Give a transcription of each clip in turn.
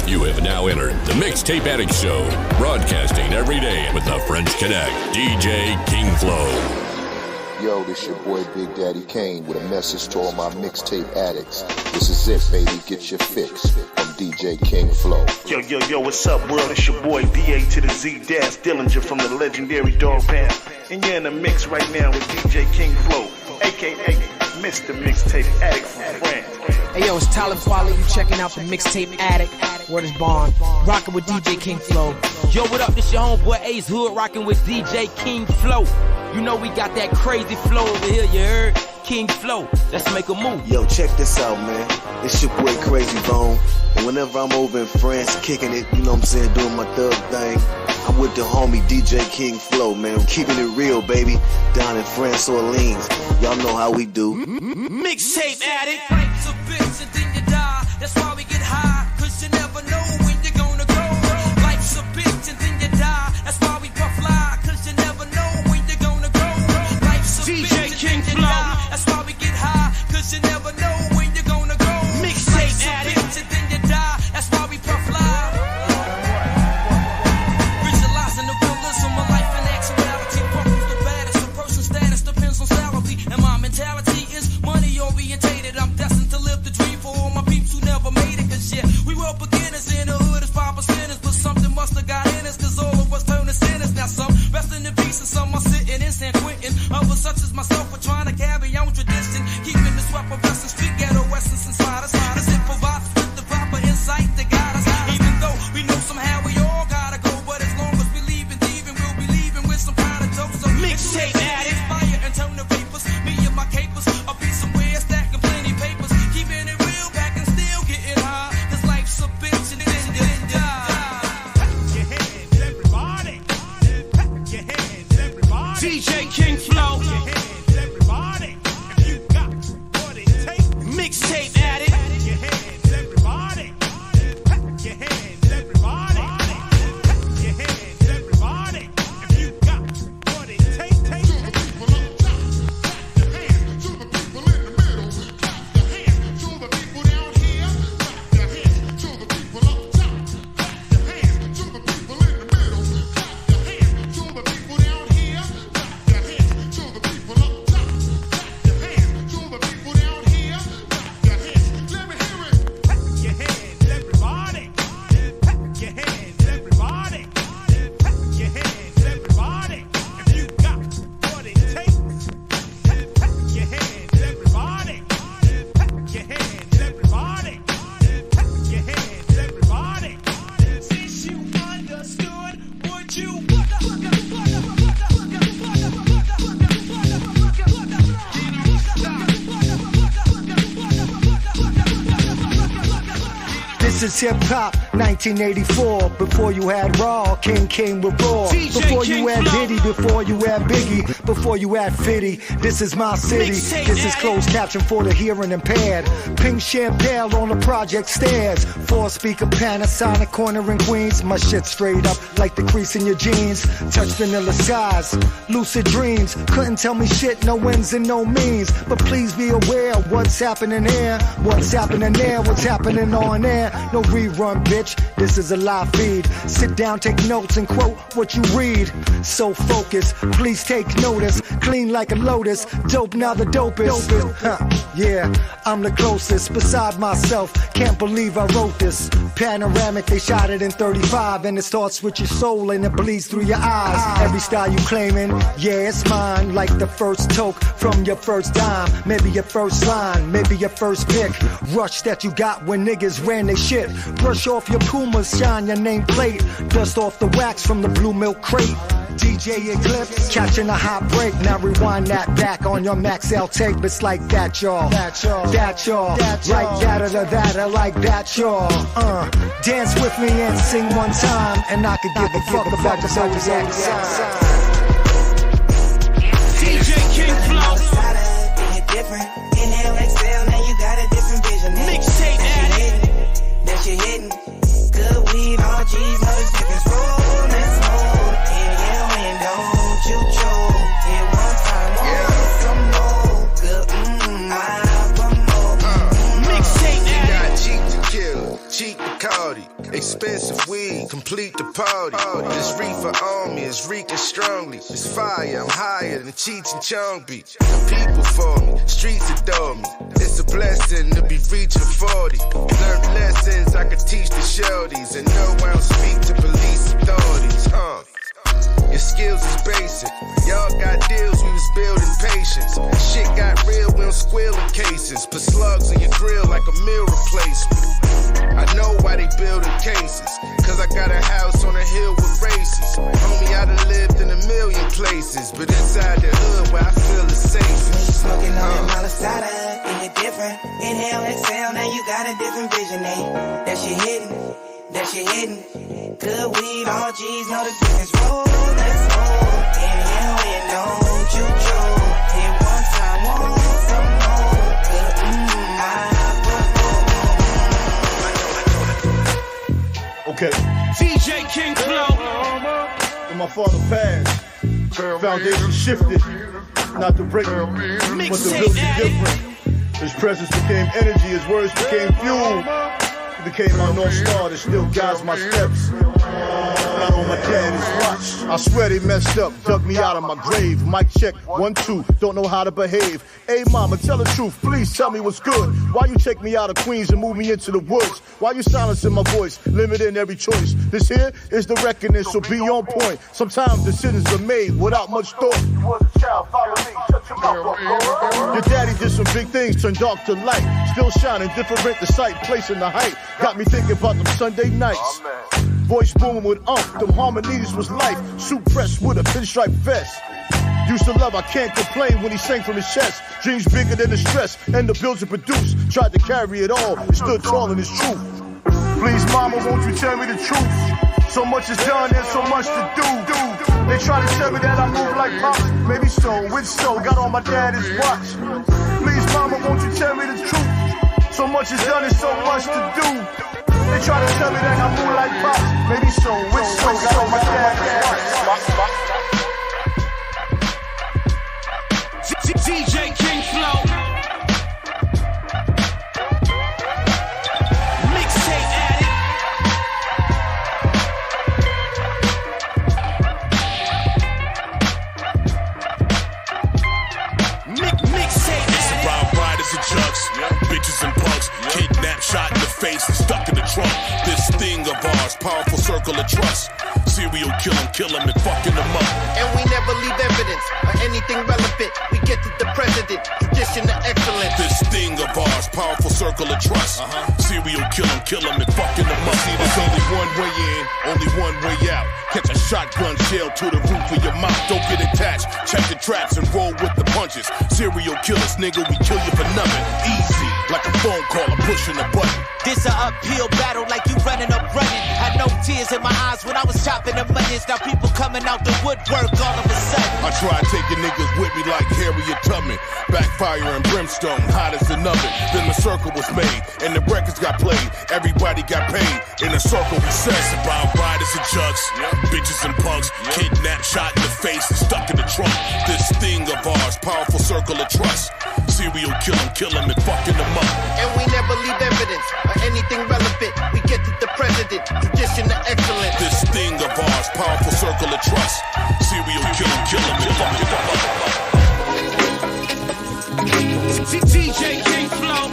You have now entered the Mixtape Addict Show, broadcasting every day with the French Connect, DJ King Flow. Yo, this your boy Big Daddy Kane with a message to all my mixtape addicts. This is it, baby. Get your fix from DJ King Flow. Yo, what's up, world? It's your boy DA to the Z Dash Dillinger from the legendary Dog Pound. And you're in the mix right now with DJ King Flow, aka Mr. Mixtape Addict from France. Hey yo, it's Tyler Quali. You checking out the Mixtape Addict. Word is bond. Rocking with DJ King Flow. Yo, what up? This your homeboy Ace Hood rocking with DJ King Flow. You know we got that crazy flow over here, you heard? King Flow. Let's make a move. Yo, check this out, man. It's your boy Crazy Bone. And whenever I'm over in France kicking it, you know what I'm saying, doing my thug thing, I'm with the homie DJ King Flow, man. I'm keeping it real, baby. Down in France, Orleans. Y'all know how we do. Mixtape Addict. Life's a bitch and then you die. That's why we get high, cause you never know when you're gonna go. Life's a bitch and then you die. That's why we puff fly, cause you never know when you're gonna go. Life's a bitch and then you die. That's why we get high, cause you never know when you're gonna go. Life's a bitch and then you die. That's why we puff fly. Visualizing the realism of life and actuality. Fuck who's the baddest? A person's status depends on salary. And my mentality is money orientated. I'm destined to live the dream for all my peeps who never made it. Cause yeah, we were beginners in the hood as 5%ers. But something must have got in us, cause all of us turn to sinners. Now some resting in peace and some are sitting in San Quentin. Others such as myself are trying to carry on tradition. Keeping this weapon wrestling street ghetto essence inside us. As it provides us with the proper insight to guide us. Even though we know somehow we all gotta go. But as long as we leave and thieving, we'll be leaving with some kind of joke. So Mixtape Addict. Fire and turn the vapors. Me and my capers. I'll be somewhere stacking plenty papers. Keeping it real back and still getting high. Cause life's a bitch and then you die. Pack your hands, everybody. Pack your hands, everybody. DJ King Flow. Pack your hands, everybody. If you got what it takes. Mixtape Addict. Pack your hands, everybody. Pack your hands, everybody. Pack your hands, everybody. If you got what it takes. This is hip hop, 1984. Before you had Raw, King with Raw. Before you had Diddy, before you had Biggie, before you had Fitty. This is my city. This is closed caption for the hearing impaired. Pink champagne on the project stairs. 4-speaker Panasonic corner in Queens. My shit straight up like the crease in your jeans. Touch vanilla skies, lucid dreams. Couldn't tell me shit, no ends and no means. But please be aware what's happening here, what's happening there, what's happening on air. No rerun, bitch, this is a live feed. Sit down, take notes and quote what you read. So focused, please take notice. Clean like a lotus, dope now the dopest. Yeah, I'm the closest beside myself. Can't believe I wrote this. Panoramic, they shot it in 35. And it starts with your soul and it bleeds through your eyes. Every style you claiming, yeah, it's mine. Like the first toke from your first dime. Maybe your first line, maybe your first pick. Rush that you got when niggas ran their shit. Brush off your Pumas, shine your nameplate. Dust off the wax from the blue milk crate. DJ Eclipse, catching a hot break. Now rewind that back on your Max L tape. It's like that, y'all. That y'all. Like that or that or like that, y'all. Dance with me and sing one time, and I could give a fuck about the zodiac sign. DJ King Flow. Different. Inhale, exhale, now you got a different vision. Mixtape Addict. That you're hitting. Good weed, all G's, no seconds. Roll, let's roll. Inhale and don't you choke. Hit one time, some more. Good, I promote. Mixtape Addict. Got cheap to kill. cheap Bacardi. Expensive weed, complete the party. This reefer on me, it's reeking strongly. It's fire, I'm higher than Cheech and Chong Beach. People for me, streets adore me. It's a blessing to be reaching 40. Learned lessons I could teach the shorties, and no, I don't speak to police authorities, Your skills is basic. Y'all got deals, we was building patience. Shit got real, we don't squeal in cases. Put slugs in your grill like a meal replacement. I know why they building cases, cause I got a house on a hill with races. Homie, I done lived in a million places, but inside the hood where I feel is safe. When you smoking on that malasada, and you're different. Inhale, exhale, now you got a different vision, That shit hidden, that shit hidden. Good weed, all G's know the difference. Roll, let's roll. Inhale, and don't you choke. Hit one time, want some more. Good, Okay. DJ King Flow. When my father passed, foundation shifted. Not to break me, but to build it different. His presence became energy, his words became fuel. It became my North Star that still guides my steps. Not on my daddy's watch. I swear they messed up, dug me out of my grave. Mic check, 1, 2, don't know how to behave. Hey mama, tell the truth, please tell me what's good. Why you take me out of Queens and move me into the woods? Why you silencing my voice, limiting every choice? This here is the reckoning, so be on point. Sometimes decisions are made without much thought. You was a child, follow me, shut your mouth. Your daddy did some big things, turned dark to light. Still shining, different the sight, placing the height. Got me thinking about them Sunday nights. Voice booming with them harmonies was life. Suit pressed with a pinstripe vest. Used to love, I can't complain when he sang from his chest. Dreams bigger than the stress and the bills to produce. Tried to carry it all and stood tall in his truth. Please, mama, won't you tell me the truth? So much is done and so much to do. They try to tell me that I move like Pops. Maybe so, which so, got on my daddy's watch. Please, mama, won't you tell me the truth? So much is done and so much to do. They try to tell me that I move like Pops. Maybe so, which so, got on my daddy's watch. DJ King Flow. Mixtape Addict. Mixtape Addict. Surround riders and chucks, bitches and punks, kidnapped, shot in the face, and stuck in the trunk. This thing of ours, powerful circle of trust. Serial kill him and fucking him up. And we never leave evidence or anything relevant. We get to the president, tradition of excellence. This thing of ours, powerful circle of trust. Serial kill him and fucking him up. See, there's only one way in, only one way out. Catch a shotgun shell to the roof of your mouth. Don't get attached, check the traps and roll with the punches. Serial killers, nigga, we kill you for nothing. Easy, like a phone call, I'm pushing a button. This a uphill battle like you running up running. Had no tears in my eyes when I was chopping them onions. Now people coming out the woodwork all of a sudden. I tried taking niggas with me like Harriet Tubman. Backfire and brimstone, hot as an oven. Then the circle was made, and the records got played. Everybody got paid. In a circle we said, about riders and chucks, bitches and punks, kidnapped, shot in the face, and stuck in the trunk. This thing of ours, powerful circle of trust. Serial kill him and fucking him up. And we never leave evidence or anything relevant. We get to the president, tradition of excellence. This thing of ours, powerful circle of trust. Serial kill him and fucking him up. DJ King Flow.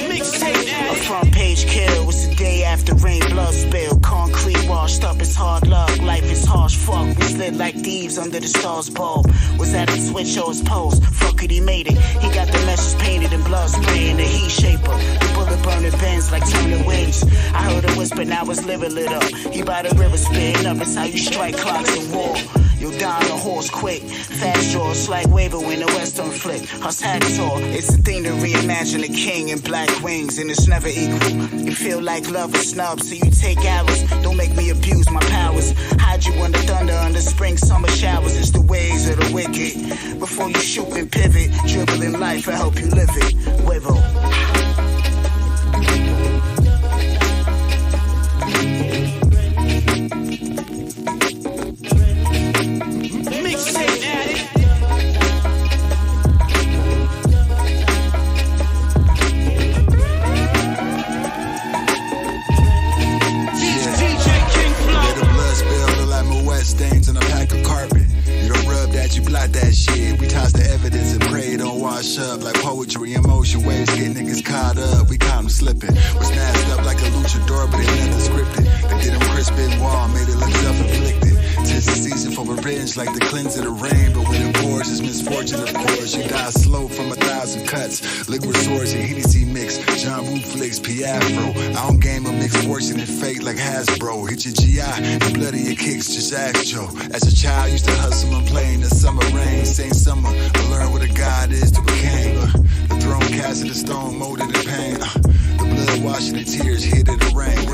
Mixtape Addict. A front page kill was the day after rain, blood spill. Concrete washed up, it's hard luck. Life is harsh, fuck. We slid like thieves under the stars bulb. Was that a switch or his pose? Fuck it, he made it. He got the message painted in blood spraying the heat shaper. The bullet burning bends like turning wings. I heard a whisper, now his liver lit up. He by the river spitting up, it's how you strike clocks in war. You'll die on a horse quick. Fast draws like Waver when the Western flick. Us hacksaw, it's the thing to reimagine a king in black wings, and it's never equal. You feel like love is snub, so you take hours. Don't make me abuse my powers. Hide you under thunder, under spring, summer showers. It's the ways of the wicked. Before you shoot and pivot, dribbling life, I help you live it. Waver. wash up like poetry in motion waves. Get niggas caught up, we caught them slipping. Was snatched up like a luchador, but ain't nothing scripted. They did them crisp in wall, made it look self-inflicted. 'Tis the season for revenge, like the cleanse of the rain. But when it pours, it's misfortune, of course. You die slow from 1,000 cuts. Liquid swords and Hennessy mix. John Woo flicks, Piafro. I don't game a mixed fortune and fate like Hasbro. Hit your GI, the blood of your kicks, just ask Joe. As a child, used to hustle and play in the summer rain. Same summer, I learned what a god is to became. The throne cast of the stone, molded in pain. The blood washing the tears, hit it the rain.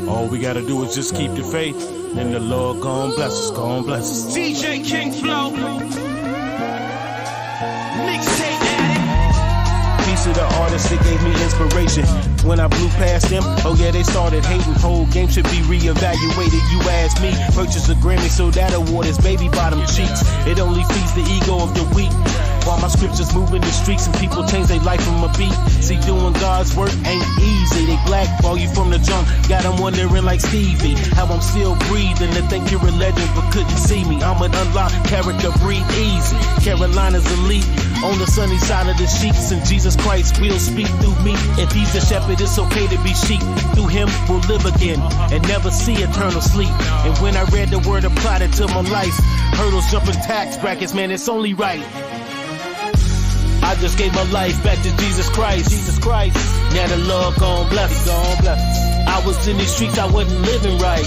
All we gotta do is just keep the faith, and the Lord gon' bless us, gon' bless us. DJ King Flow, Mixtape Addict. Piece of the artist that gave me inspiration. When I blew past them, oh yeah, they started hating. Whole game should be reevaluated, you ask me. Purchase a Grammy, so that award is baby bottom cheeks. It only feeds the ego of the weak. While my scriptures move in the streets and people change their life from a beat. See, doing God's work ain't easy. They blackball you from the jump, got them wondering like Stevie how I'm still breathing. They think you're a legend but couldn't see me. I'm an unlocked character, breathe easy. Carolina's elite, on the sunny side of the sheets, and Jesus Christ will speak through me. If he's the shepherd, it's okay to be sheep. Through him, we'll live again and never see eternal sleep. And when I read the word applied it to my life, hurdles, jumping tax brackets, man, it's only right. I just gave my life back to Jesus Christ. Now the Lord gon' bless us. I was in these streets, I wasn't living right.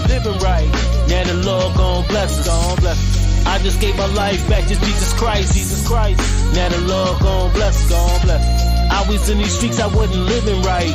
Now the Lord gon' bless us. I just gave my life back to Jesus Christ. Now the Lord gon' bless us. I was in these streets, I wasn't living right.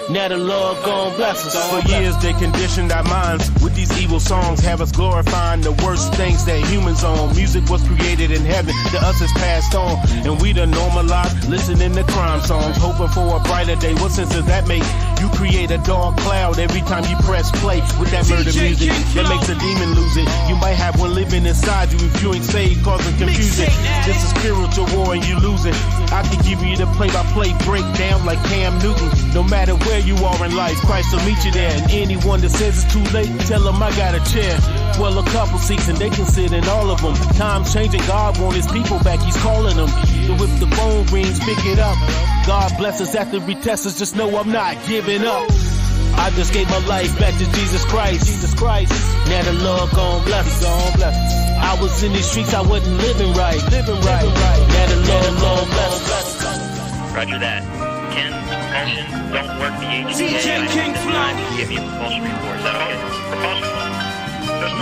Now the Lord gon' bless us. For years they conditioned our minds with these evil songs, have us glorifying the worst things that humans own. Music was created in heaven, to us it's passed on, and we done normalized listening to crime songs, hoping for a brighter day. What sense does that make? You create a dark cloud every time you press play with that murder music that makes a demon lose it. You might have one living inside you if you ain't saved, causing confusion. This is spiritual war and you losing. I can give you the play-by-play breakdown like Cam Newton. No matter where you are in life, Christ will meet you there. And anyone that says it's too late, tell them I got a chair. Well, a couple seats and they can sit in all of them. Time's changing, God want his people back, he's calling them. So if the phone rings, pick it up. God bless us after we test us, just know I'm not giving up. I just gave my life back to Jesus Christ. Now the Lord gon' bless us. I was in these streets, I wasn't living right. Now the Lord gon' bless us. Roger that. Ken, propulsion, don't work the HPA. DJ King Flow. Give me a propulsion report. Is that okay? Propulsion.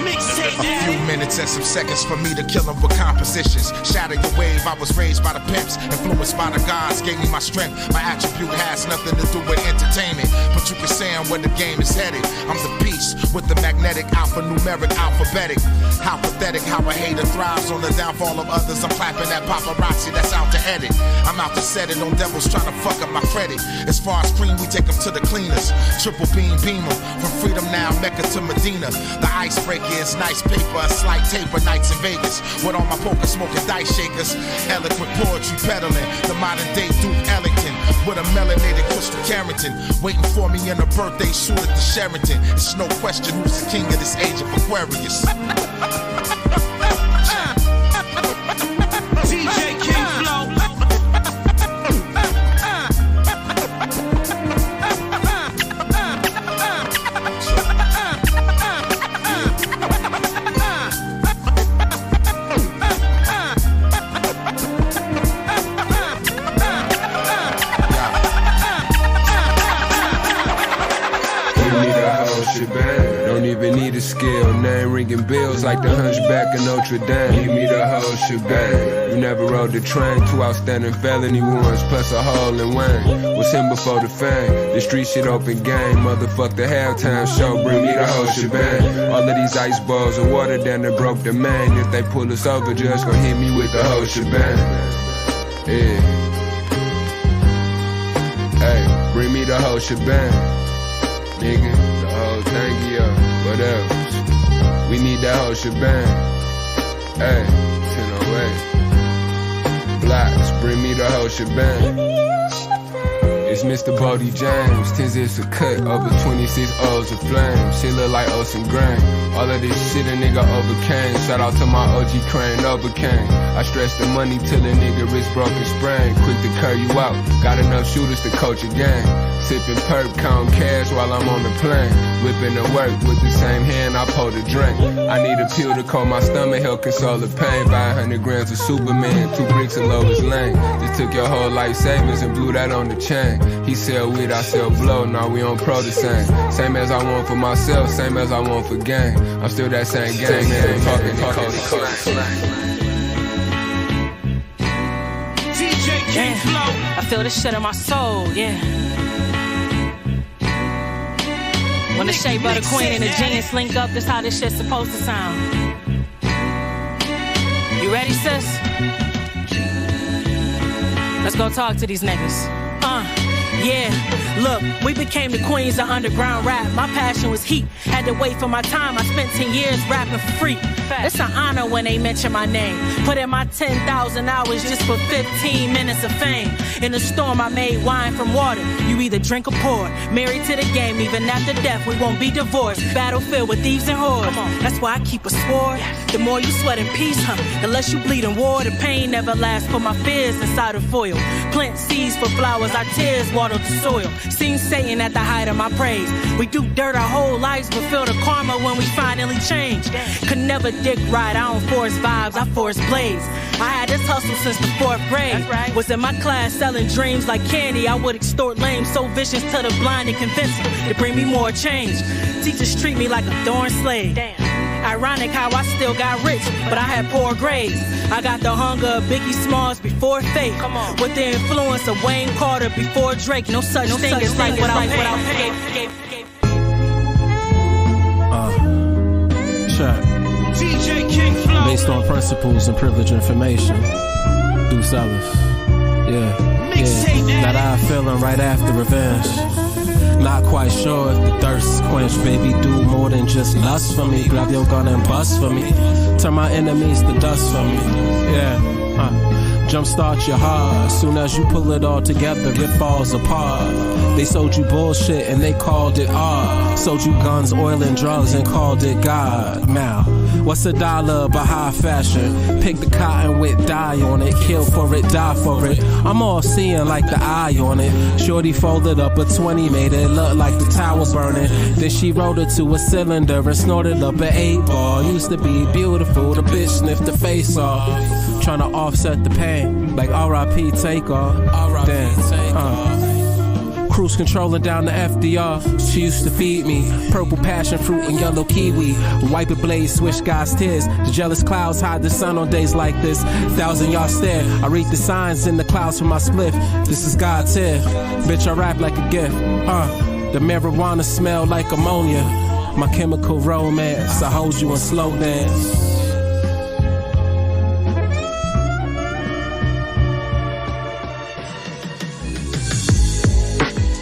Mixtape A few minutes and some seconds for me to kill them with compositions. Shatter your wave, I was raised by the pimps, influenced by the gods, gave me my strength. My attribute has nothing to do with entertainment, but you can say I'm where the game is headed. I'm the beast with the magnetic alphanumeric alphabetic. How pathetic how a hater thrives on the downfall of others. I'm clapping that paparazzi that's out to edit. I'm out to set it on devils trying to fuck up my credit. As far as cream, we take them to the cleaners. Triple beam beamer, from Freedom Now, Mecca to Medina. The icebreaker is nice paper, a slight taper, nights in Vegas. With all my poker smoking dice shakers. Eloquent poetry peddling, the modern day Duke Ellington. With a melanated Crystal Carrington. Waiting for me in a birthday shoot at the Sheraton. It's no question who's the king of this age of Aquarius. DJ King Flow. Don't even need a skill, name ringing bells like the hunchback of Notre Dame. Give me the whole shebang. You never rode the train, 2 outstanding felony ones, plus a hole in Wayne. Was him before the fame, the street shit open game. Motherfuck the halftime show, bring me the whole shebang. All of these ice balls and water down there broke the main. If they pull us over, just gon' hit me with the whole shebang. Yeah. Hey, bring me the whole shebang. Nigga, the whole thing, yeah, what else? We need that whole shebang. Hey, 1008. Blocks, bring me the whole shebang. It's is Mr. Bodie James. 10's it's a cut over 26 O's of flame. Shit look like ocean grain. All of this shit a nigga overcame. Shout out to my OG Crane overcame. I stretch the money till a nigga wrist broke and sprain. Quick to curve you out. Got enough shooters to coach a game. Sipping perp, count cash while I'm on the plane. Whipping the work with the same hand I pour the drink. I need a pill to calm my stomach, help console the pain. Buy 100 grams of Superman, 2 bricks of Lois Lane. Just took your whole life savings and blew that on the chain. He sell weed, I sell blow, now we on pro the same. Same as I want for myself, same as I want for gang. I'm still that same gang, man, talking DJ King Flow. I feel this shit in my soul, yeah. When the Shea Butter Queen and the Genius link up, that's how this shit's supposed to sound. You ready, sis? Let's go talk to these niggas. Yeah, look, we became the queens of underground rap. My passion was heat, had to wait for my time. I spent 10 years rapping for free. It's an honor when they mention my name. Put in my 10,000 hours just for 15 minutes of fame. In the storm, I made wine from water. You either drink or pour. Married to the game, even after death, we won't be divorced. Battlefield with thieves and whores. That's why I keep a sword. The more you sweat in peace, the less you bleed in war. The pain never lasts. Put my fears inside of foil. Plant seeds for flowers, our tears water the soil. Seen Satan at the height of my praise. We do dirt our whole lives, but feel the karma when we finally change. Could never dick ride, I don't force vibes, I force blades. I had this hustle since the 4th grade. Was in my class selling dreams like candy. I would extort lames, so vicious to the blind and convince them to bring me more change. Teachers treat me like a thorn slave. Ironic how I still got rich, but I had poor grades. I got the hunger of Biggie Smalls before Faith. With the influence of Wayne Carter before Drake. No such thing as like without pay. Check. DJ King Flow. Based on principles and privilege information. Do sellers. Yeah. That I feeling right after revenge. Not quite sure if the thirst is quenched. Baby, do more than just lust for me. Grab your gun and bust for me. Turn my enemies to dust for me. Yeah. Jumpstart your heart. Soon as you pull it all together, it falls apart. They sold you bullshit and they called it art. Sold you guns, oil and drugs and called it God. Now, what's $1 but high fashion? Pick the cotton with dye on it. Kill for it, die for it. I'm all seeing like the eye on it. Shorty folded up a 20, made it look like the tower burning. Then she rolled it to a cylinder and snorted up an 8-ball. Used to be beautiful, the bitch sniffed the face off. Trying to offset the pain, like R.I.P. Takeoff. Cruise controlling down the FDR. She used to feed me purple passion fruit and yellow kiwi. Wipe a blade, swish God's tears. The jealous clouds hide the sun on days like this. 1,000-yard stare. I read the signs in the clouds from my spliff. This is God's here. Bitch, I rap like a gift. The marijuana smell like ammonia. My chemical romance. I hold you in slow dance.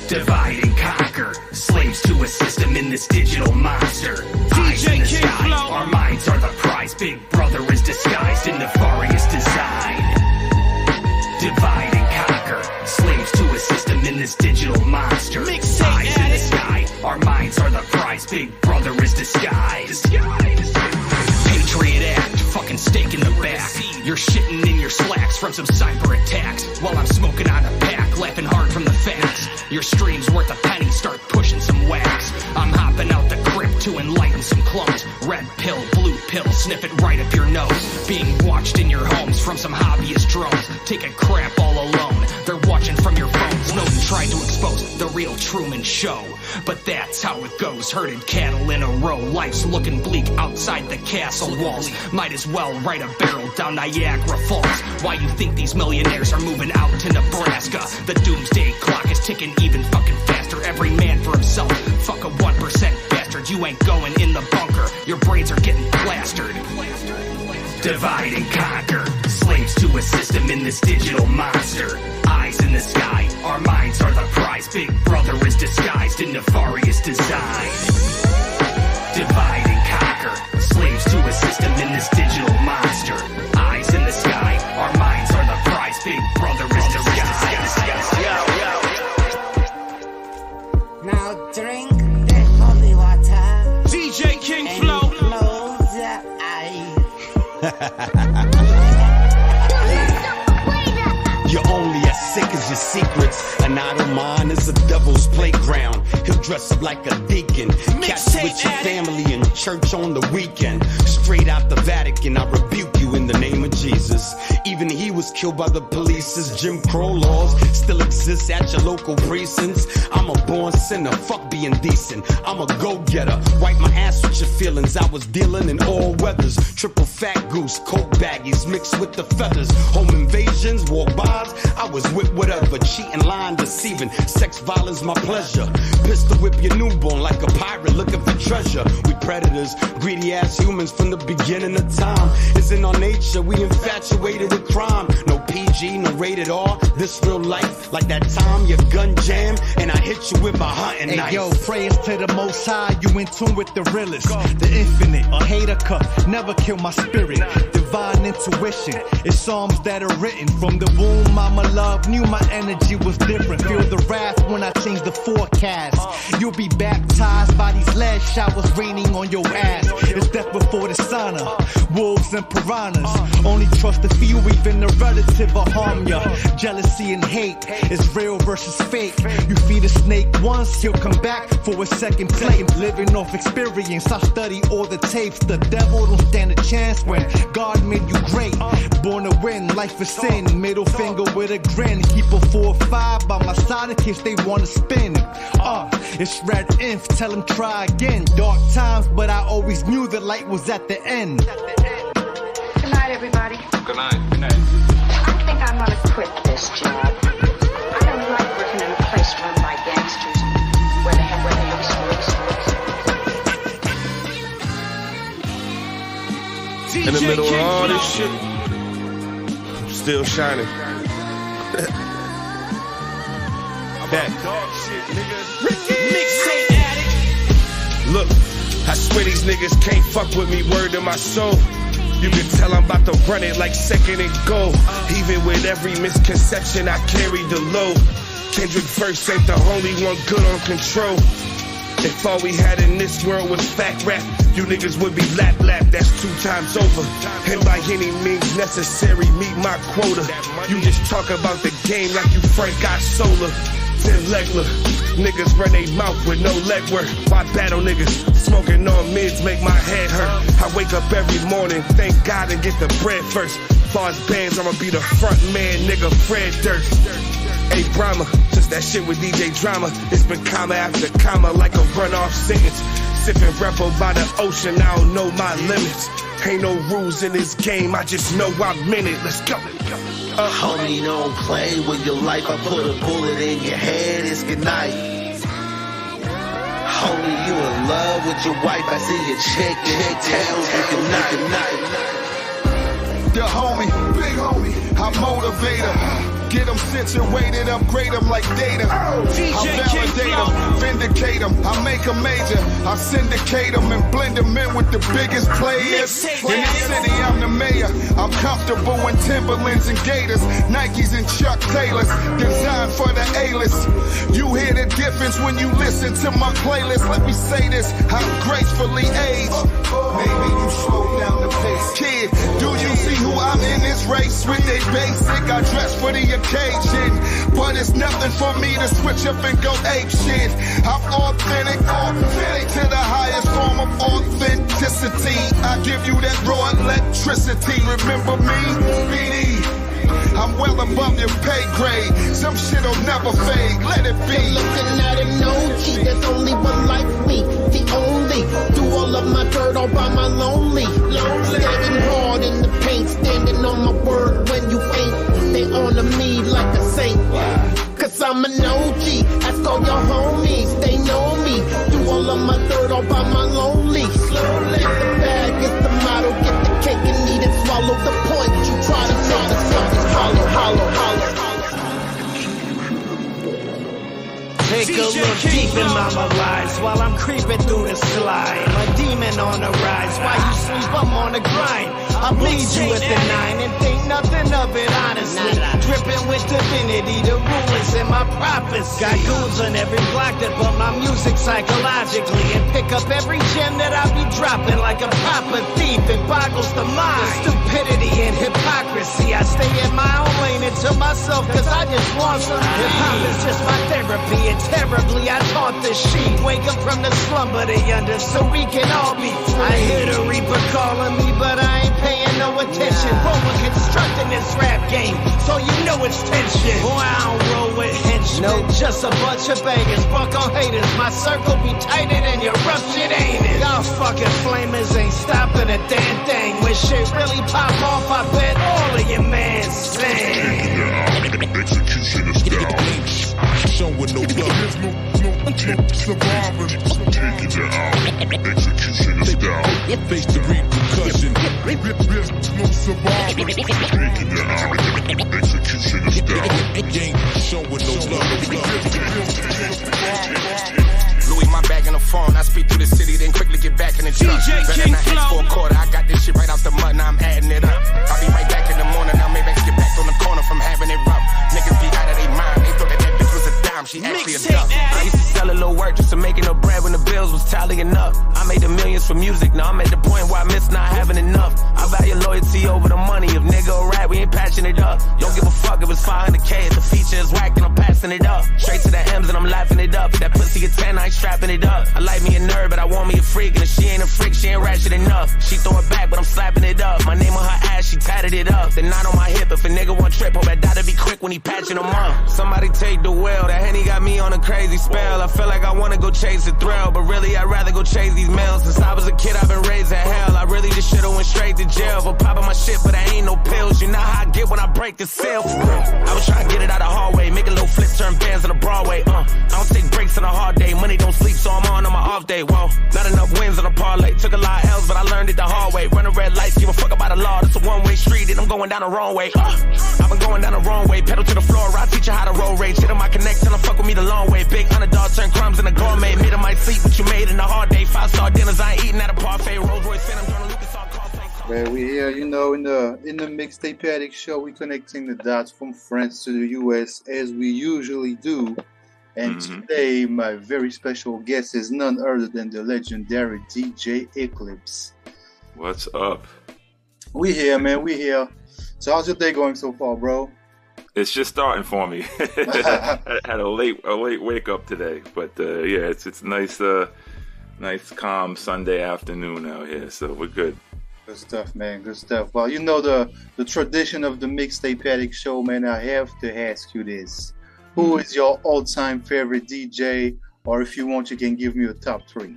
Divide and conquer, slaves to a system in this digital monster. Eyes in the sky, our minds are the prize. Big brother is disguised in nefarious design. Divide and conquer, slaves to a system in this digital monster. Eyes in the sky, our minds are the prize. Big brother is disguised. Patriot Act, fucking stake in the back. You're shitting in your slacks from some cyber attacks. While I'm smoking on a pack, laughing hard from the facts. Your stream's worth a penny, start pushing some wax. I'm hopping out the crypt to enlighten some clones. Red pill, blue pill, sniff it right up your nose. Being watched in your homes from some hobbyist drones. Taking crap all alone, they're watching from your phones. Snowden tried to expose the real Truman Show, but that's how it goes. Herded cattle in a row, life's looking bleak outside the castle walls. Might as well ride a barrel down Niagara Falls. Why you think these millionaires are moving out to Nebraska? The doomsday clock is ticking even fucking faster. Every man for himself, fuck a 1% bastard. You ain't going in the bunker, your brains are getting plastered. Divide and conquer, slaves to a system in this digital monster. Eyes in the sky, our minds are the prize. Big brother is disguised in nefarious design. Divide and conquer, slaves to a system in this digital monster. Eyes in the sky, our minds are the prize. Big brother is disguised. You're only as sick as your secrets. An idle mind is a devil's playground. He'll dress up like a deacon. Catch you with your family in church on the weekend. Straight out the Vatican, I rebuke you in the name of Jesus. Even he was killed by the police. His Jim Crow laws still exist at your local precincts. I'm a born sinner, fuck being decent. I'm a go-getter, wipe my ass with your feelings. I was dealing in all weathers. Triple fat goose, coke baggies mixed with the feathers. Home invasions, walk-bys, I was with whatever. Cheating, lying, deceiving, sex, violence, my pleasure. Pistol whip your newborn like a pirate looking for treasure. We predators, greedy ass humans from the beginning of time. It's in our nature, we infatuated with crime. No PG, no rated R, this real life. Like that time your gun jammed and I hit you with my hunting knife. Hey yo, prayers to the most high, you in tune with the realest. The infinite, a hater cup, never kill my spirit. Divine intuition, it's psalms that are written. From the womb, mama love, knew my energy was different. Feel the wrath when I change the forecast. You'll be baptized by these lead showers raining on your ass. It's death before the sauna, wolves and piranhas. Only trust a few, even a relative will harm ya. Jealousy and hate is real versus fake. You feed a snake once, he'll come back for a second plate. Living off experience, I study all the tapes. The devil don't stand a chance when God made you great. Born to win, life is sin. Middle finger with a grin. Keep a 4 or 5 by my side in case they wanna spin. It's Red Inf, tell them try again. Dark times, but I always knew the light was at the end. Good night, everybody. Good night. Good night. I think I'm gonna quit this job. I don't like working in a place run by gangsters where they have In the middle of all this shit, I'm still shining. Back. Mixtape Addict. Look, I swear these niggas can't fuck with me, word in my soul. You can tell I'm about to run it like second and goal. Even with every misconception, I carry the load. Kendrick first ain't the only one good on control. If all we had in this world was fact rap, you niggas would be lap, that's 2 times over. And by any means necessary, meet my quota. You just talk about the game like you Frank got solar. Then Legler, niggas run they mouth with no leg work. Why battle niggas? Smoking on mids make my head hurt. I wake up every morning, thank God and get the bread first. Far as bands, I'ma be the front man, nigga Fred Durst. Hey Brahma, just that shit with DJ Drama. It's been comma after comma like a runoff sentence. Sipping Repo by the ocean, I don't know my limits. Ain't no rules in this game, I just know I'm in it. Let's go. Homie, don't play with your life. I put a bullet in your head, it's goodnight. Homie, you in love with your wife. I see your chick tells you goodnight. The homie, big homie, I'm motivator. Get them situated, upgrade them like data. I validate them, vindicate them. I make them major. I syndicate them and blend them in with the biggest players. In the city, I'm the mayor. I'm comfortable in Timberlands and Gators, Nikes and Chuck Taylors, designed for the A-list. You hear the difference when you listen to my playlist. Let me say this, I'm gracefully aged. Maybe you slow down the pace. Kid, do you see who I'm in this race with? They basic, I dress for the occasion, but it's nothing for me to switch up and go ape shit. I'm authentic to the highest form of authenticity. I give you that raw electricity. Remember me, BD? I'm well above your pay grade. Some shit'll never fade. Let it be. Looking at an OG, there's only one like me. The only. Do all of my dirt all by my lonely. Standing hard in the paint, standing on my word when you ain't. They honor me like a saint. Cause I'm an OG. Ask all your homies, they know me. Do all of my dirt all by my lonely. Slowly. Get the bag, get the model, get the cake and eat it. Swallow the point. You try to stop this hollow. take a look deep in mama lies while I'm creeping through the slide. A demon on the rise. While you sleep, I'm on the grind. I bleed you at the 9 and think nothing of it, honestly. Dripping with divinity, the rulers in my prophecy. Got goons on every block that bump my music psychologically and pick up every gem that I be dropping like a proper thief. It boggles the mind. The stupidity and hypocrisy. I stay in my own lane and to myself cause I just want some hip-hop is just my therapy and terribly I taught the sheep. Wake up from the slumber they under so we can all be free. I hear the reaper calling me but I ain't paying no attention. Roller constructing this rap game so you know it's tension. Boy, I don't roll with henchmen. No, just a bunch of bangers. Fuck on haters. My circle be tighter than your rough shit, ain't it? Y'all fucking flamers ain't stopping a damn thing. When shit really pop off, I bet all of your mans sing. Execution is down. Showing no love. Surviving. Taking it out. Execution is down. Face the repercussion. No surviving. Taking it out. Execution is down. Ain't showing no love. Louis, my bag in the phone. I speed through the city, then quickly get back in the truck. Better not ask for a quarter. I got this shit right out the mud, now I'm adding it up. I'll be right back in the morning. Now maybe I get back on the corner from having it rough. Niggas be out of their mind. They thought that bitch was a dime. She actually a duck. I used to sell a little work just to make enough bread when the bills was tallying up. I made the millions for music. Now I'm at the point where I miss not having enough. I value loyalty over the money. If nigga or rap, we ain't patching it up. Don't give a fuck if it's 500K. If the feature is whack, then I'm passing it up. Straight to the M's and I'm laughing it up. That pussy at 10, I ain't strapping it up. I like me a nerd, but I want me a freak. And if she ain't a freak, she ain't ratchet enough. She throw it back, but I'm slapping it up. My name on her ass, she tatted it up. The knot on my hip, if a nigga want trip, hope that dot'll be quick when he patching them up. Somebody take the wheel, that Henny got me on a crazy spell. I feel like I wanna go chase the thrill, but really I'd rather go chase these meals. Since I was a kid, I've been raised in hell. I really just should've went straight to jail for popping my shit, but I ain't no pills. You know how I get when I break the seal. I was trying to get it out of hallway, make a little flip, turn bands on the Broadway. I don't take breaks on a hard day, money don't sleep, so I'm on my off day. Whoa, not enough wins on a parlay. Took a lot of L's, but I learned it the hard way. Running red lights, give a fuck about the law. It's a one-way street, and I'm going down the wrong way. I've been going down the wrong way. Pedal to the floor, I teach you how to roll rage. Hit on my connect, tell them fuck with me the long way. Big underdog, turn crumbs in a gourmet. Made on my seat, what you made in a hard day. 5-star dinners, I ain't eating at a parfait. Rolls Royce, Phantom, Jordan Lucas, all cosplay. Man, we here, you know, in the Mixtape Addict show, we connecting the dots from France to the US as we usually do. And today, my very special guest is none other than the legendary DJ Eclipse. What's up? We here, man. We here. So how's your day going so far, bro? It's just starting for me. I had a late wake up today, but yeah, it's nice, nice calm Sunday afternoon out here. So we're good. Good stuff, man. Good stuff. Well, you know the tradition of the Mixtape Addict show, man. I have to ask you this. Who is your all-time favorite DJ? Or if you want, you can give me a top 3.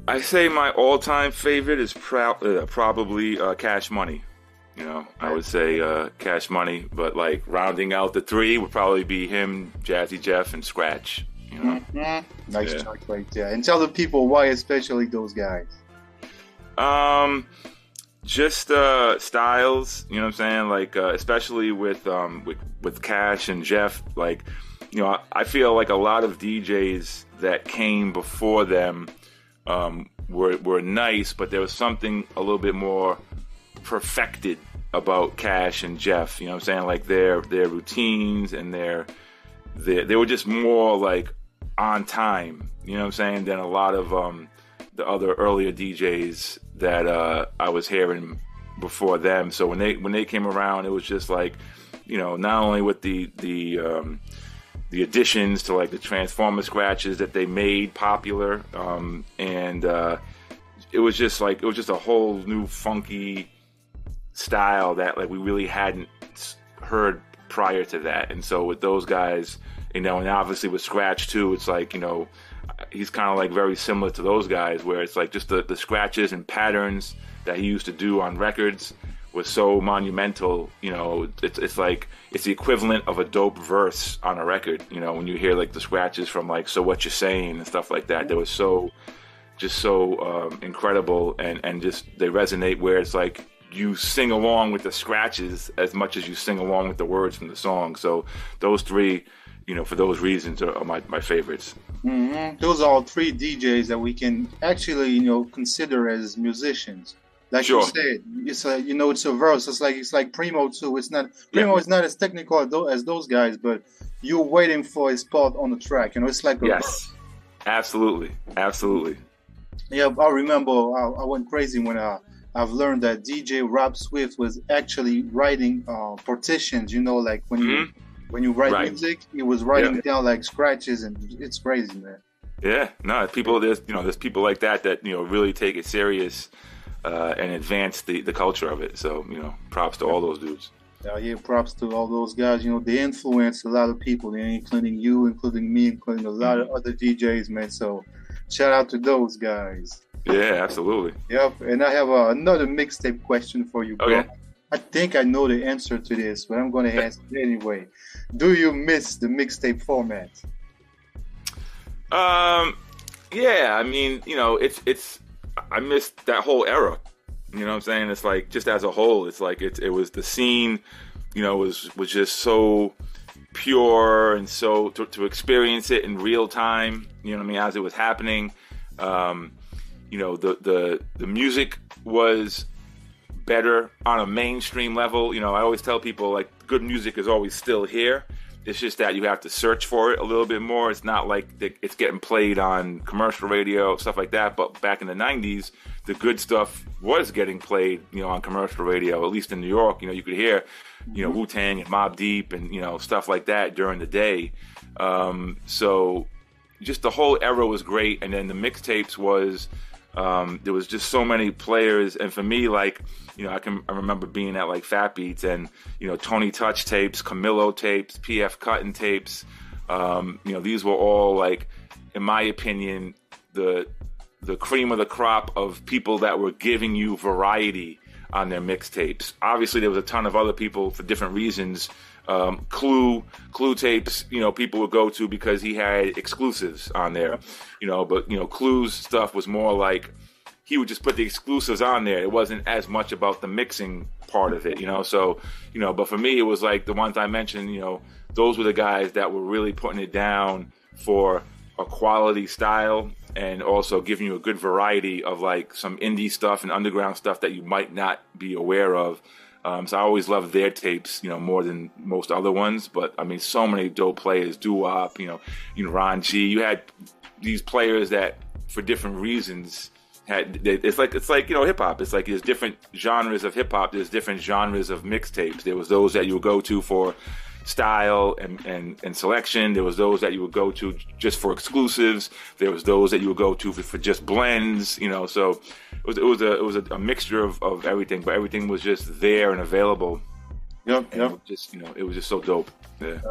I say my all-time favorite is probably Cash Money. You know, I would say Cash Money, but like rounding out the 3 would probably be him, Jazzy Jeff, and Scratch. You know, nice choice right there. And tell the people why, especially those guys. Just styles, you know what I'm saying? Like especially with Cash and Jeff, like, you know, I feel like a lot of DJs that came before them were nice, but there was something a little bit more perfected about Cash and Jeff. You know what I'm saying? Like their routines and they were just more like on time. You know what I'm saying? Than a lot of the other earlier DJs that I was hearing before them. So when they came around, it was just like, you know, not only with the additions to like the Transformer scratches that they made popular, and it was just a whole new funky style that like we really hadn't heard prior to that. And so with those guys, you know, and obviously with Scratch too, it's like, you know, he's kind of like very similar to those guys, where it's like just the scratches and patterns that he used to do on records was so monumental. You know, it's like it's the equivalent of a dope verse on a record. You know, when you hear like the scratches from like So What You Saying and stuff like that, they were so incredible, and just they resonate where it's like you sing along with the scratches as much as you sing along with the words from the song. So those 3, for those reasons are my favorites. Mm-hmm. Those are all three DJs that we can actually, consider as musicians. Like Sure. you said, it's it's a verse. It's like Primo too. Primo is not as technical as those guys, but you're waiting for his spot on the track. It's like a Yes, absolutely. Yeah, I remember I went crazy when I've learned that DJ Rob Swift was actually writing partitions. Like when you write music, he was writing down like scratches, and it's crazy, man. Yeah, no, there's people like that really take it serious and advance the culture of it. So props to all those dudes. Yeah, props to all those guys. They influence a lot of people, including you, including me, including a lot of other DJs, man. So shout out to those guys. Yeah, absolutely. Yep, and I have another mixtape question for you, bro. Okay. I think I know the answer to this, but I'm going to ask it anyway. Do you miss the mixtape format? Yeah, I mean, it's I missed that whole era. You know what I'm saying? It's like, just as a whole, it's like it was the scene, was just so pure, and so to experience it in real time, as it was happening. The music was better on a mainstream level. I always tell people, like, good music is always still here. It's just that you have to search for it a little bit more. It's not like it's getting played on commercial radio, stuff like that. But back in the 90s, the good stuff was getting played, on commercial radio, at least in New York. You could hear, Wu-Tang and Mobb Deep and, stuff like that during the day. So just the whole era was great. And then the mixtapes was, there was just so many players. And for me, like, I remember being at like Fat Beats and, Tony Touch tapes, Camilo tapes, PF Cuttin tapes. These were all, like, in my opinion, the cream of the crop of people that were giving you variety on their mixtapes. Obviously, there was a ton of other people for different reasons. Clue tapes, people would go to because he had exclusives on there, but Clue's stuff was more like he would just put the exclusives on there. It wasn't as much about the mixing part of it, so, but for me, it was like the ones I mentioned, those were the guys that were really putting it down for a quality style and also giving you a good variety of like some indie stuff and underground stuff that you might not be aware of. So I always loved their tapes, more than most other ones. But I mean, so many dope players, Doo-Wop, Ron G. You had these players that, for different reasons, it's like hip hop. It's like there's different genres of hip hop. There's different genres of mixtapes. There was those that you would go to for style and selection. There was those that you would go to just for exclusives. There was those that you would go to for just blends. So it was a mixture of everything, but everything was just there and available. Yep. It was just so dope.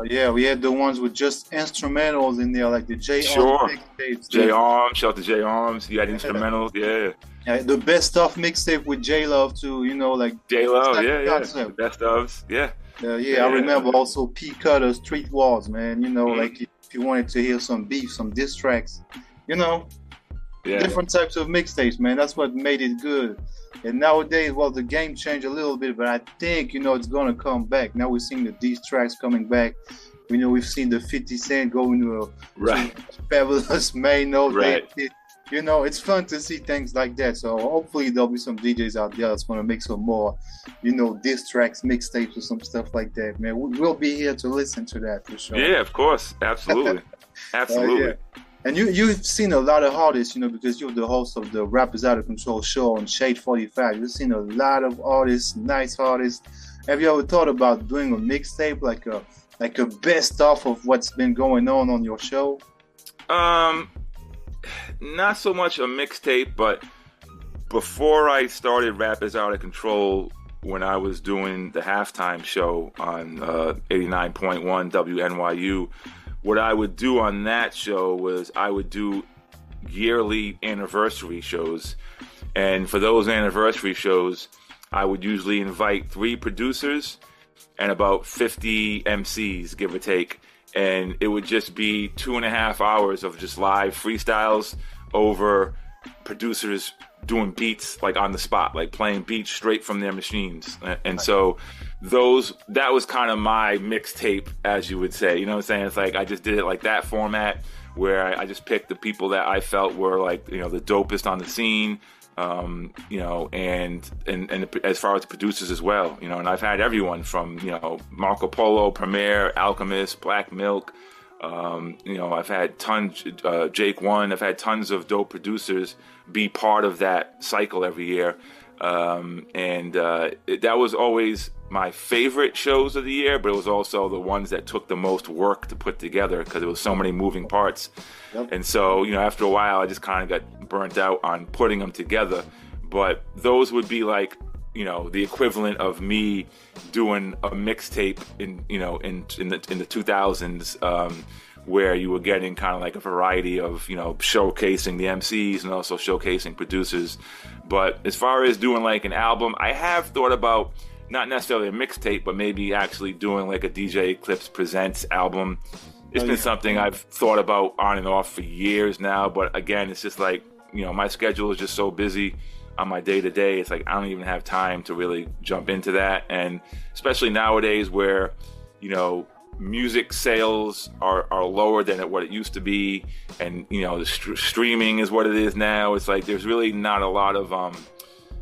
Yeah. We had the ones with just instrumentals in there, like the J Sure. mixtapes. J Arms, shout out to J Arms. You had instrumentals, yeah. The best stuff mixtape with J Love too. Like J Love, yeah. The best ofs, yeah. I remember also P Cutter, Street Walls, man. Like if you wanted to hear some beef, some diss tracks, different types of mixtapes, man. That's what made it good. And nowadays, the game changed a little bit, but I think, it's going to come back. Now we're seeing the diss tracks coming back. We've seen the 50 Cent going to Fabulous Mano. Right. It's fun to see things like that. So hopefully there'll be some DJs out there that's going to make some more, diss tracks, mixtapes, or some stuff like that, man. We'll be here to listen to that for sure. Yeah, of course. Absolutely. Absolutely. And you've seen a lot of artists, because you're the host of the Rappers Out of Control show on Shade 45. You've seen a lot of artists, nice artists. Have you ever thought about doing a mixtape, like a best of what's been going on your show? Not so much a mixtape, but before I started Rappers Out of Control, when I was doing the halftime show on 89.1 WNYU, what I would do on that show was I would do yearly anniversary shows. And for those anniversary shows, I would usually invite 3 producers and about 50 MCs, give or take. And it would just be 2.5 hours of just live freestyles over producers doing beats like on the spot, like playing beats straight from their machines. And so that was kind of my mixtape, as you would say. You know what I'm saying? It's like I just did it like that format, where I just picked the people that I felt were like, you know, the dopest on the scene, you know, and as far as the producers as well, you know, and I've had everyone from, you know, Marco Polo, Premier, Alchemist, Black Milk, you know, I've had tons, Jake One, I've had tons of dope producers be part of that cycle every year. That was always my favorite shows of the year, but it was also the ones that took the most work to put together because there was so many moving parts. Yep. And so, you know, after a while, I just kind of got burnt out on putting them together. But those would be like, you know, the equivalent of me doing a mixtape in the 2000s, where you were getting kind of like a variety of, you know, showcasing the MCs and also showcasing producers. But as far as doing like an album, I have thought about not necessarily a mixtape, but maybe actually doing like a DJ Eclipse Presents album. It's been something I've thought about on and off for years now. But again, it's just like, you know, my schedule is just so busy on my day-to-day. It's like I don't even have time to really jump into that. And especially nowadays where, you know, music sales are lower than what it used to be, and you know the streaming is what it is now. It's like there's really not a lot of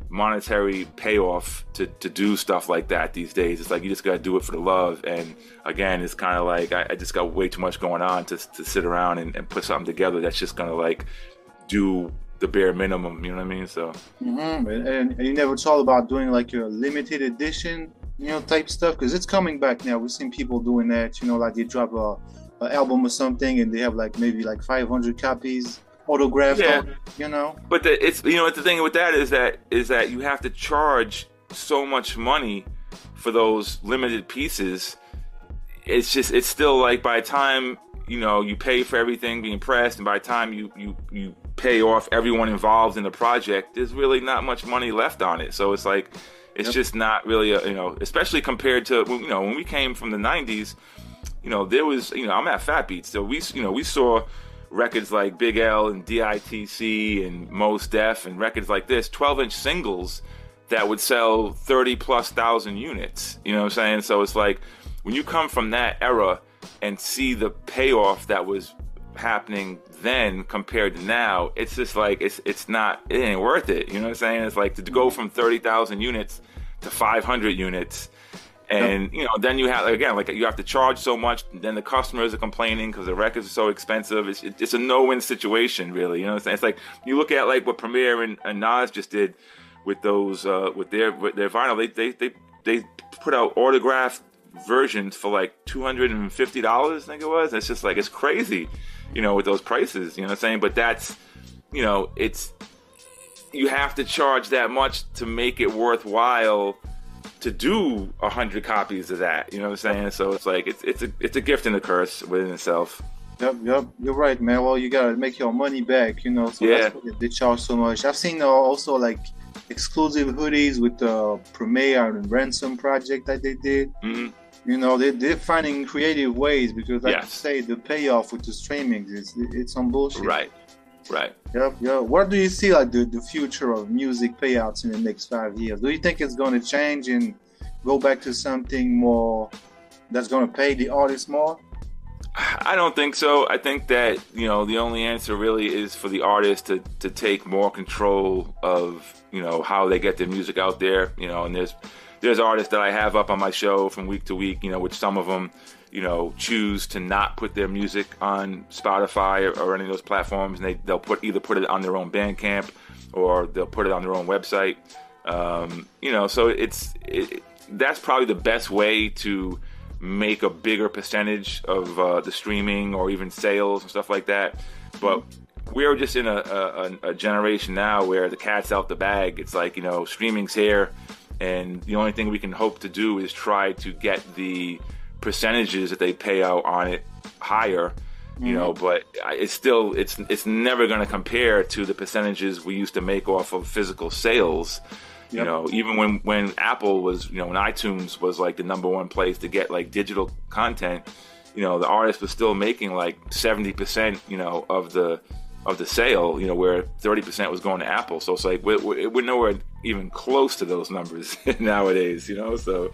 monetary payoff to do stuff like that these days. It's like you just gotta do it for the love. And again, it's kind of like I just got way too much going on to sit around and put something together that's just gonna like do the bare minimum, you know what I mean? So and you never thought about doing like your limited edition, you know, type stuff, because it's coming back now. We've seen people doing that, you know, like they drop a album or something and they have like maybe like 500 copies autographed, you know. But it's, you know, the thing with that is that you have to charge so much money for those limited pieces. It's still like by the time, you know, you pay for everything being pressed, and by the time you pay off everyone involved in the project, there's really not much money left on it. So it's like it's just not really you know, especially compared to, you know, when we came from the 90s, you know, there was, you know, I'm at Fat Beats, so we saw records like Big L and DITC and Mos Def and records like this, 12-inch singles that would sell 30,000+ units, you know what I'm saying? So it's like when you come from that era and see the payoff that was happening then compared to now, it's just like it ain't worth it, you know what I'm saying? It's like to go from 30,000 units to 500 units, and you know, then you have, again, like you have to charge so much, then the customers are complaining because the records are so expensive. It's a no-win situation, really, you know what I'm saying? It's like you look at like what Premier and Nas just did with those with their vinyl. They put out autographed versions for like $250, I think it was. It's just like, it's crazy, you know, with those prices, you know what I'm saying? But that's, you know, you have to charge that much to make it worthwhile to do 100 copies of that, you know what I'm saying? So it's like it's a gift and a curse within itself. Yep, you're right, man. Well, you gotta make your money back, you know. So that's why they charge so much. I've seen also like exclusive hoodies with the Premier and Ransom project that they did. Mm-hmm. You know, they're finding creative ways, because like you say, the payoff with the streaming it's some bullshit. Right. Yep. What do you see like the future of music payouts in the next 5 years? Do you think it's going to change and go back to something more that's going to pay the artists more? I don't think so. I think that, you know, the only answer really is for the artists to take more control of, you know, how they get their music out there, you know. And there's artists that I have up on my show from week to week, you know, which some of them, you know, choose to not put their music on Spotify or any of those platforms, and they'll either put it on their own Bandcamp or they'll put it on their own website. You know, so that's probably the best way to make a bigger percentage of the streaming or even sales and stuff like that. But we're just in a generation now where the cat's out the bag. It's like, you know, streaming's here, and the only thing we can hope to do is try to get the percentages that they pay out on it higher, you know. But it's never going to compare to the percentages we used to make off of physical sales. You know, even when Apple was, you know, when iTunes was like the #1 place to get like digital content, you know, the artist was still making like 70%, you know, of the sale, you know, where 30% was going to Apple. So it's like we're nowhere even close to those numbers nowadays, you know. So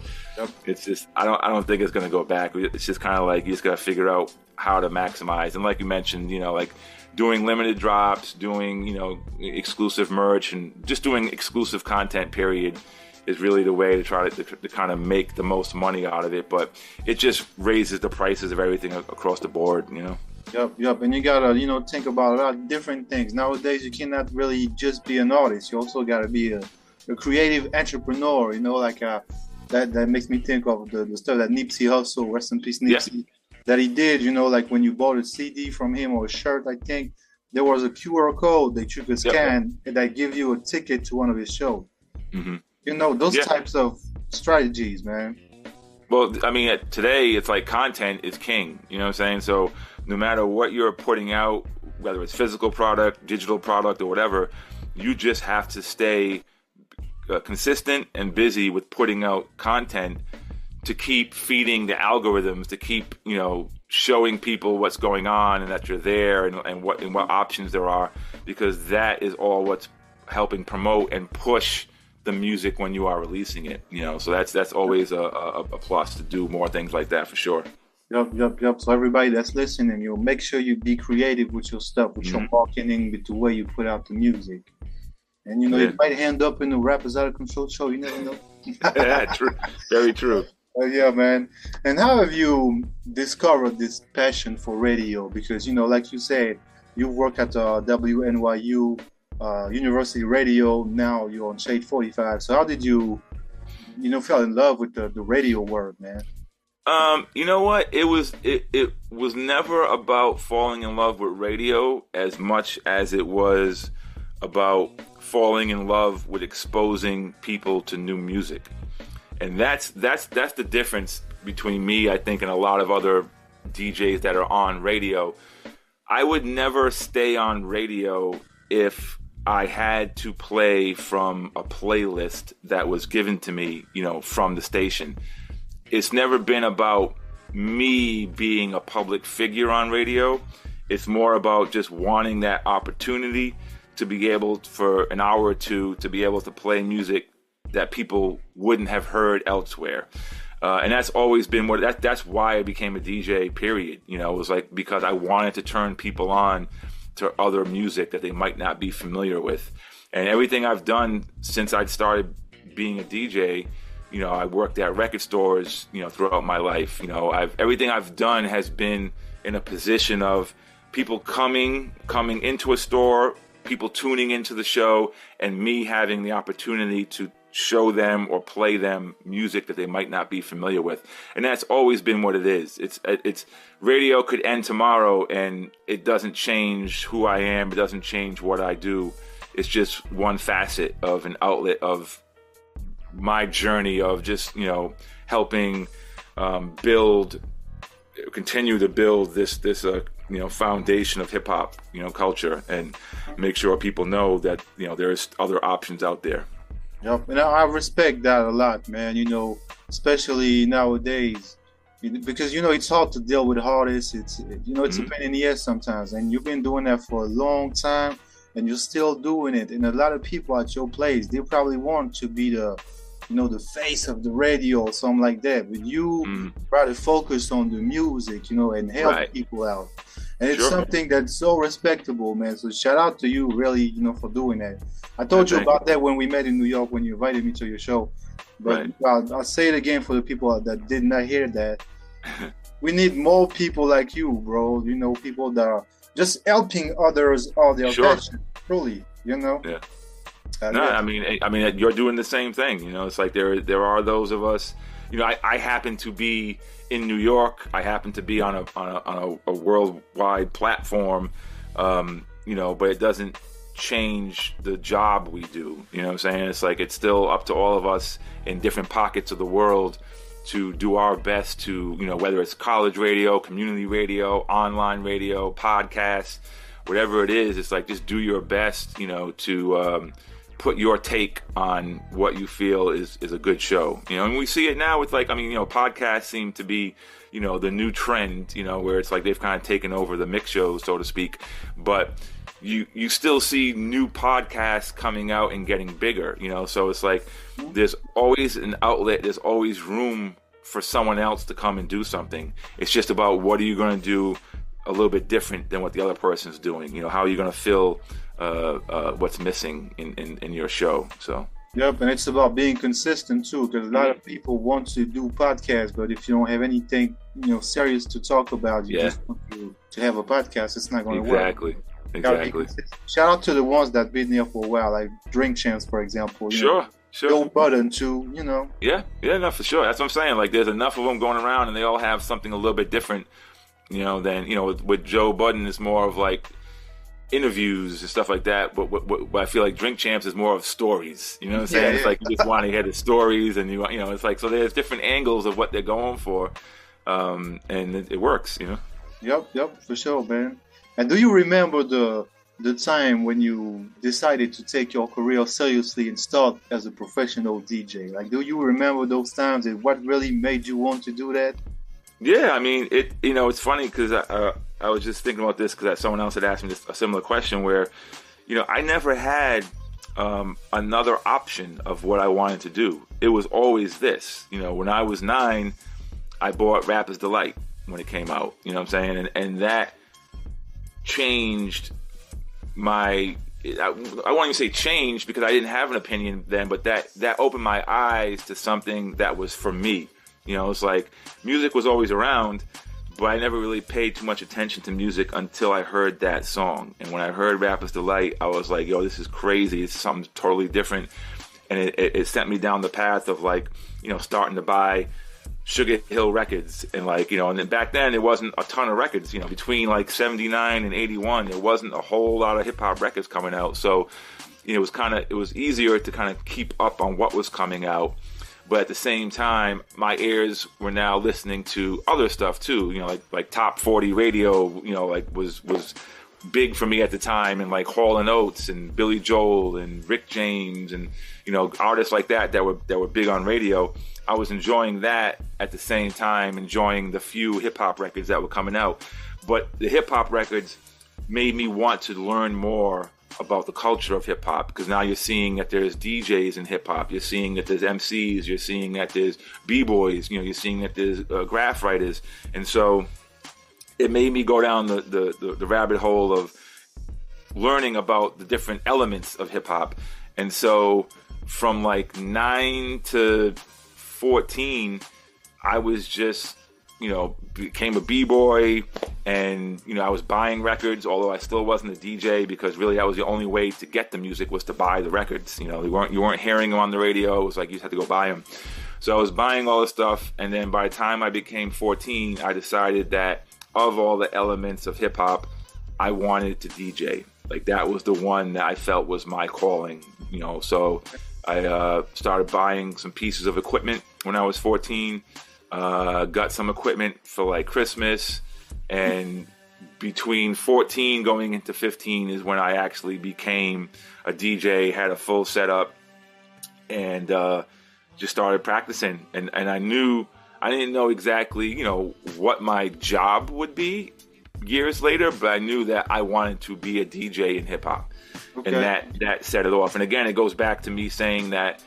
it's just I don't think it's going to go back. It's just kind of like you just got to figure out how to maximize. And like you mentioned, you know, like doing limited drops, doing, you know, exclusive merch, and just doing exclusive content, period, is really the way to try to kind of make the most money out of it. But it just raises the prices of everything across the board, you know. Yep. And you gotta, you know, think about a lot of different things. Nowadays, you cannot really just be an artist. You also gotta be a creative entrepreneur, you know, like that makes me think of the stuff that Nipsey Hussle, rest in peace Nipsey, that he did, you know, like when you bought a CD from him or a shirt, I think there was a QR code that you could scan and that give you a ticket to one of his shows. Mm-hmm. You know, those types of strategies, man. Well, I mean, today it's like content is king, you know what I'm saying? So no matter what you're putting out, whether it's physical product, digital product, or whatever, you just have to stay consistent and busy with putting out content to keep feeding the algorithms, to keep, you know, showing people what's going on and that you're there and what options there are, because that is all what's helping promote and push the music when you are releasing it, you know. So that's always a plus to do more things like that for sure. Yep. So everybody that's listening, you know, make sure you be creative with your stuff, with your marketing, with the way you put out the music. And, you know, you might end up in the Rappers Out of Control show. You never know. Yeah, true. Very true. Yeah, man. And how have you discovered this passion for radio? Because, you know, like you said, you work at WNYU University Radio. Now you're on Shade 45. So how did you fell in love with the radio world, man? You know what? It was never about falling in love with radio as much as it was about falling in love with exposing people to new music. And that's the difference between me, I think, and a lot of other DJs that are on radio. I would never stay on radio if I had to play from a playlist that was given to me, you know, from the station. It's never been about me being a public figure on radio. It's more about just wanting that opportunity to be able, for an hour or two, to be able to play music that people wouldn't have heard elsewhere. And that's always been that's why I became a DJ, period. You know, it was like because I wanted to turn people on to other music that they might not be familiar with. And everything I've done since I started being a DJ, you know, I worked at record stores, you know, throughout my life. You know, everything I've done has been in a position of people coming into a store, people tuning into the show, and me having the opportunity to show them or play them music that they might not be familiar with. And that's always been what it is. It's radio could end tomorrow and it doesn't change who I am. It doesn't change what I do. It's just one facet of an outlet of my journey of just, you know, helping continue to build this you know, foundation of hip hop, you know, culture, and make sure people know that, you know, there's other options out there. Yep, and I respect that a lot, man. You know, especially nowadays, because, you know, it's hard to deal with artists. It's a pain in the ass sometimes, and you've been doing that for a long time, and you're still doing it. And a lot of people at your place, they probably want to be the face of the radio or something like that. But you rather focus on the music, you know, and help people out. And it's something that's so respectable, man. So shout out to you, really, you know, for doing that. I told you about that when we met in New York, when you invited me to your show. But I'll say it again for the people that did not hear that. We need more people like you, bro. You know, people that are just helping others all their passion, truly, you know? Yeah. I mean, you're doing the same thing. You know, it's like there are those of us. You know, I happen to be in New York. I happen to be on a worldwide platform. You know, but it doesn't change the job we do. You know what I'm saying? It's like it's still up to all of us in different pockets of the world to do our best to, you know, whether it's college radio, community radio, online radio, podcasts, whatever it is. It's like just do your best, you know, to put your take on what you feel is a good show, you know. And we see it now with, like, I mean, you know, podcasts seem to be the new trend, where it's like they've kind of taken over the mix shows, so to speak. But you still see new podcasts coming out and getting bigger, so it's like there's always an outlet, there's always room for someone else to come and do something. It's just about what are you going to do a little bit different than what the other person's doing. How are you going to fill what's missing in your show? So. Yep, and it's about being consistent too, because a lot of people want to do podcasts, but if you don't have anything, serious to talk about, you just want to have a podcast, it's not going to work. Exactly. Shout out to the ones that been there for a while, like Drink Champs, for example. Sure. Joe Budden too, Yeah, no, for sure. That's what I'm saying. Like, there's enough of them going around, and they all have something a little bit different, than, with Joe Budden, it's more of like interviews and stuff like that, but I feel like Drink Champs is more of stories. You know what I'm saying? It's like you just want to hear the stories, and it's like, so there's different angles of what they're going for, and it works. Yep, for sure, man. And do you remember the time when you decided to take your career seriously and start as a professional DJ? Like, do you remember those times, and what really made you want to do that? Yeah, I mean, it's funny because I was just thinking about this because someone else had asked me a similar question where, I never had another option of what I wanted to do. It was always this. When I was 9, I bought Rapper's Delight when it came out. You know what I'm saying? And that changed my... I won't even say changed because I didn't have an opinion then, but that opened my eyes to something that was for me. It's like music was always around, but I never really paid too much attention to music until I heard that song. And when I heard Rapper's Delight, I was like, yo, this is crazy. It's something totally different. And it sent me down the path of like, starting to buy Sugar Hill records. And like, and then back then there wasn't a ton of records, between like 79 and 81, there wasn't a whole lot of hip hop records coming out. So, it was easier to kind of keep up on what was coming out. But at the same time, my ears were now listening to other stuff too. Like top 40 radio, was big for me at the time, and like Hall & Oates and Billy Joel and Rick James and artists like that were big on radio. I was enjoying that at the same time, enjoying the few hip hop records that were coming out. But the hip hop records made me want to learn more about the culture of hip hop, because now you're seeing that there's DJs in hip hop, you're seeing that there's MCs, you're seeing that there's B-boys, you're seeing that there's graph writers, and so it made me go down the rabbit hole of learning about the different elements of hip hop. And so from like 9 to 14, I was just became a b-boy, and I was buying records, although I still wasn't a DJ, because really that was the only way to get the music, was to buy the records. You weren't hearing them on the radio. It was like you just had to go buy them. So I was buying all this stuff, and then by the time I became 14, I decided that of all the elements of hip hop, I wanted to DJ. Like, that was the one that I felt was my calling. So I started buying some pieces of equipment when I was 14. Got some equipment for like Christmas, and between 14 going into 15 is when I actually became a DJ, had a full setup, and just started practicing. And I didn't know exactly, what my job would be years later, but I knew that I wanted to be a DJ in hip hop. Okay. And that set it off. And again, it goes back to me saying that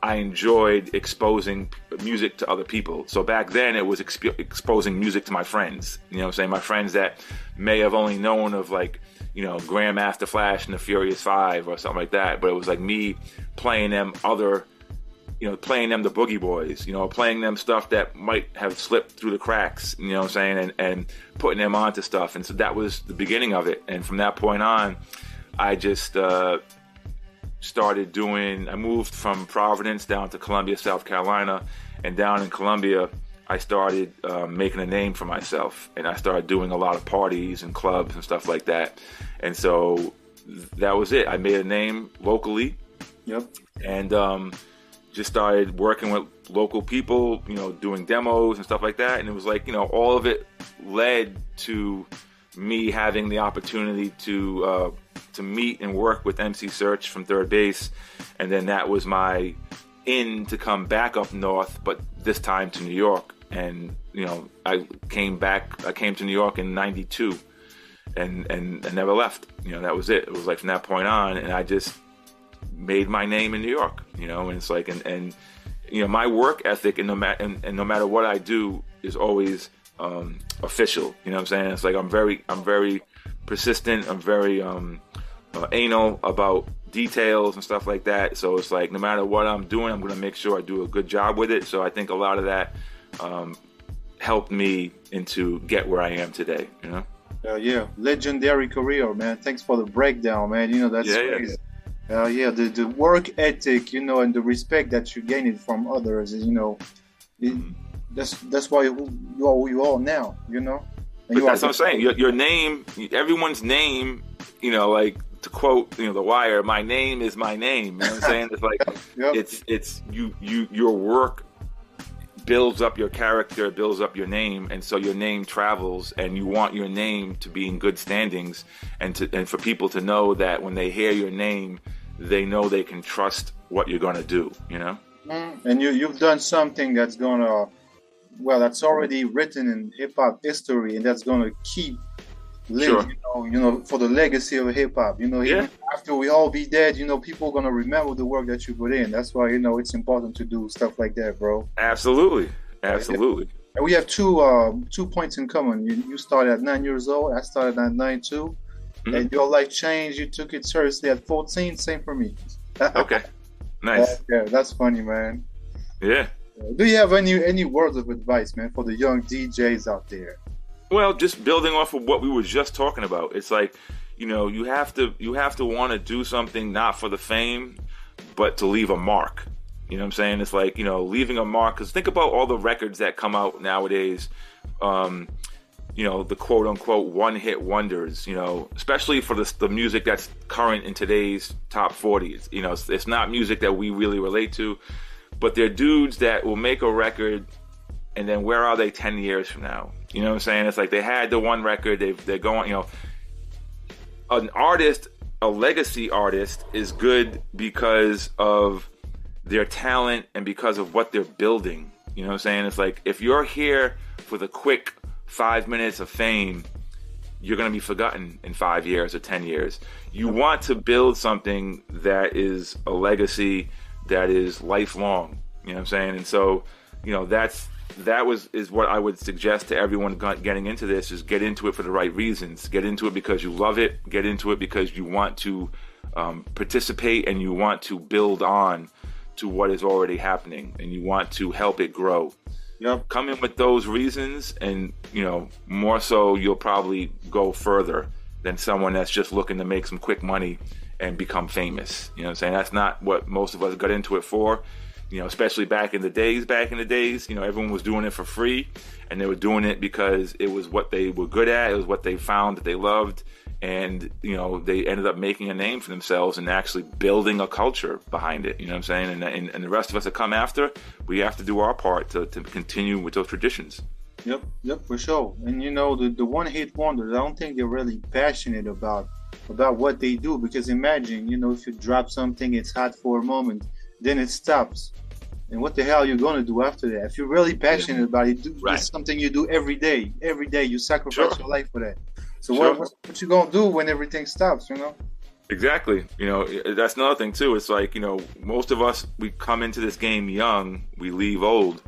I enjoyed exposing music to other people. So back then it was exposing music to my friends. My friends that may have only known of like, Grandmaster Flash and the Furious Five or something like that. But it was like me playing them playing them the Boogie Boys, playing them stuff that might have slipped through the cracks, and putting them onto stuff. And so that was the beginning of it. And from that point on, I just I moved from Providence down to Columbia, South Carolina, and down in Columbia, I started making a name for myself, and I started doing a lot of parties and clubs and stuff like that. And so that was it. I made a name locally. Yep. And just started working with local people, doing demos and stuff like that. And it was like, all of it led to me having the opportunity to meet and work with MC Search from Third Base, and then that was my in to come back up north, but this time to New York, And I came to New York in '92, and never left. That was it. It was like from that point on, and I just made my name in New York. And it's like, and my work ethic, and no matter what I do, is always official. You know what I'm saying? It's like I'm very persistent. I'm very anal about details and stuff like that. So it's like no matter what I'm doing, I'm going to make sure I do a good job with it. So I think a lot of that helped me to get where I am today. Yeah, legendary career, man. Thanks for the breakdown, man. That's crazy. The work ethic, and the respect that you gain from others, that's why you are who you are now, But that's what I'm saying. Your name, everyone's name, like to quote, The Wire, my name is my name. You know what I'm saying? It's like it's your work builds up your character, builds up your name, and so your name travels, and you want your name to be in good standings, and for people to know that when they hear your name, they know they can trust what you're gonna do. And you've done something that's that's already written in hip hop history, and that's gonna keep live. Sure. For the legacy of hip hop. Even after we all be dead, people are gonna remember the work that you put in. That's why it's important to do stuff like that, bro. Absolutely. And we have two points in common. You started at 9 years old. I started at 9 too. Mm-hmm. And your life changed. You took it seriously at 14. Same for me. Okay. Nice. Yeah, that's funny, man. Yeah. Do you have any words of advice, man, for the young DJs out there? Well, just building off of what we were just talking about. It's like, you have to want to do something not for the fame, but to leave a mark. You know what I'm saying? It's like, leaving a mark. Because think about all the records that come out nowadays. The quote unquote one-hit wonders, especially for the music that's current in today's top 40s. It's not music that we really relate to, but they're dudes that will make a record, and then where are they 10 years from now? You know what I'm saying? It's like they had the one record, they're going, an artist, a legacy artist is good because of their talent and because of what they're building. You know what I'm saying? It's like if you're here for the quick 5 minutes of fame, you're going to be forgotten in 5 years or 10 years. You want to build something that is a legacy that is lifelong. You know what I'm saying? And so, is what I would suggest to everyone getting into this, is get into it for the right reasons. Get into it because you love it. Get into it because you want to participate, and you want to build on to what is already happening, and you want to help it grow. Yep. Come in with those reasons, and more so you'll probably go further than someone that's just looking to make some quick money and become famous. You know what I'm saying? That's not what most of us got into it for. Especially back in the days, everyone was doing it for free, and they were doing it because it was what they were good at. It was what they found that they loved. And, they ended up making a name for themselves and actually building a culture behind it. You know what I'm saying? And the rest of us that come after, we have to do our part to continue with those traditions. Yep, for sure. And, the one-hit wonders, I don't think they're really passionate about what they do. Because imagine, if you drop something, it's hot for a moment, then it stops. And what the hell are you going to do after that? If you're really passionate about it, it's something you do every day. Every day you sacrifice your life for that. So what you going to do when everything stops, Exactly. That's another thing too. It's like, most of us, we come into this game young, we leave old.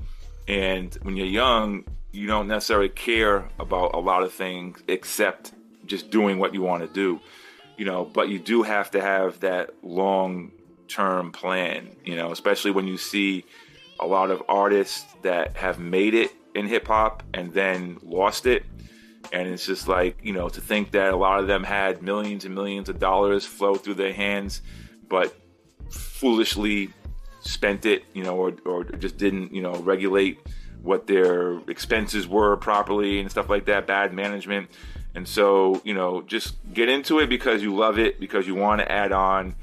And when you're young, you don't necessarily care about a lot of things except just doing what you want to do. But you do have to have that long-term plan, especially when you see a lot of artists that have made it in hip-hop and then lost it. And it's just like, to think that a lot of them had millions and millions of dollars flow through their hands, but foolishly spent it, or just didn't, regulate what their expenses were properly and stuff like that, bad management. And so, just get into it because you love it, because you want to add on,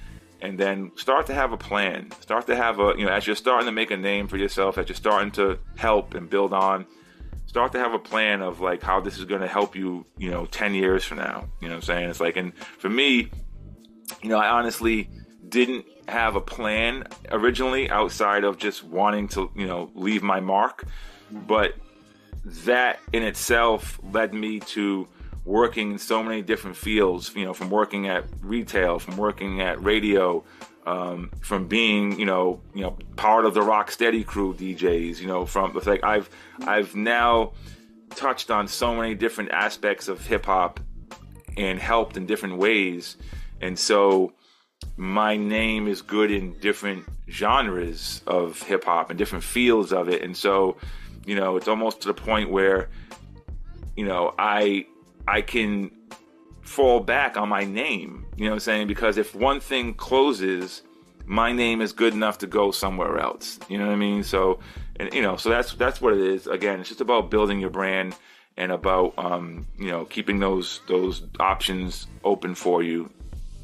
and then start to have a plan. Start to have as you're starting to make a name for yourself, as you're starting to help and build on, start to have a plan of like how this is going to help you, 10 years from now. You know what I'm saying? It's like, and for me, I honestly didn't have a plan originally outside of just wanting to, leave my mark. But that in itself led me to working in so many different fields, you know, from working at retail, from working at radio, from being, you know, part of the Rocksteady crew DJs, you know, from like I've now touched on so many different aspects of hip hop and helped in different ways. And so my name is good in different genres of hip hop and different fields of it. And so, you know, it's almost to the point where, you know, I can fall back on my name, you know what I'm saying? Because if one thing closes, my name is good enough to go somewhere else. You know what I mean? So, and you know, so that's what it is. Again, it's just about building your brand and about, you know, keeping those options open for you.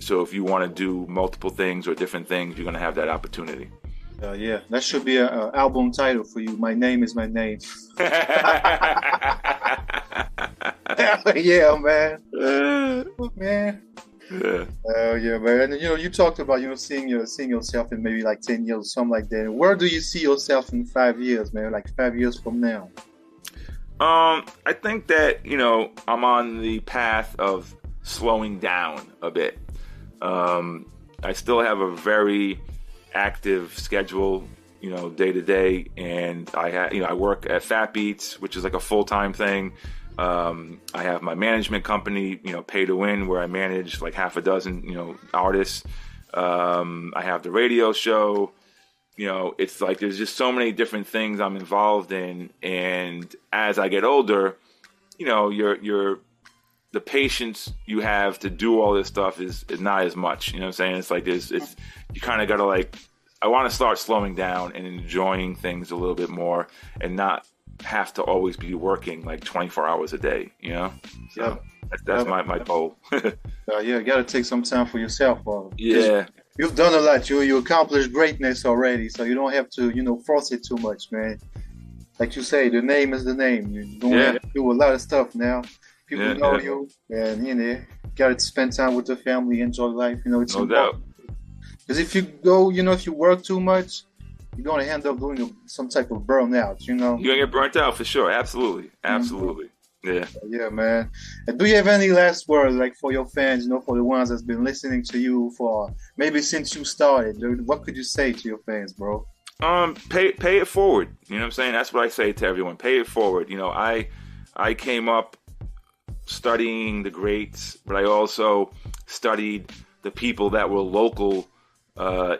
So if you want to do multiple things or different things, you're going to have that opportunity. Yeah, that should be an album title for you. My name is my name. Yeah, man. Man. Yeah. Yeah, man. And you know, you talked about, you know, seeing yourself in maybe like 10 years or something like that. Where do you see yourself in 5 years, man? Like 5 years from now? I think that, you know, I'm on the path of slowing down a bit. I still have a very active schedule, you know, day to day, and I work at Fat Beats, which is like a full-time thing. I have my management company, you know, Pay to Win, where I manage like half a dozen, you know, artists. I have the radio show. You know, it's like there's just so many different things I'm involved in, and as I get older, you know, the patience you have to do all this stuff is not as much. You know what I'm saying? It's like you kind of got to like, I want to start slowing down and enjoying things a little bit more and not have to always be working like 24 hours a day, you know? So that's my goal. Yeah, you got to take some time for yourself. Yeah. You've done a lot. You accomplished greatness already, so you don't have to, you know, force it too much, man. Like you say, the name is the name. You don't have to do a lot of stuff now. People know you, and you know, got to spend time with the family, enjoy life. You know, it's no doubt. Because if you go, you know, if you work too much, you're gonna end up doing some type of burnout. You know, you're gonna get burnt out for sure. Absolutely. Yeah. Yeah, man. And do you have any last words, like for your fans? You know, for the ones that's been listening to you for maybe since you started. What could you say to your fans, bro? Pay it forward. You know what I'm saying? That's what I say to everyone. Pay it forward. You know, I came up studying the greats, but I also studied the people that were local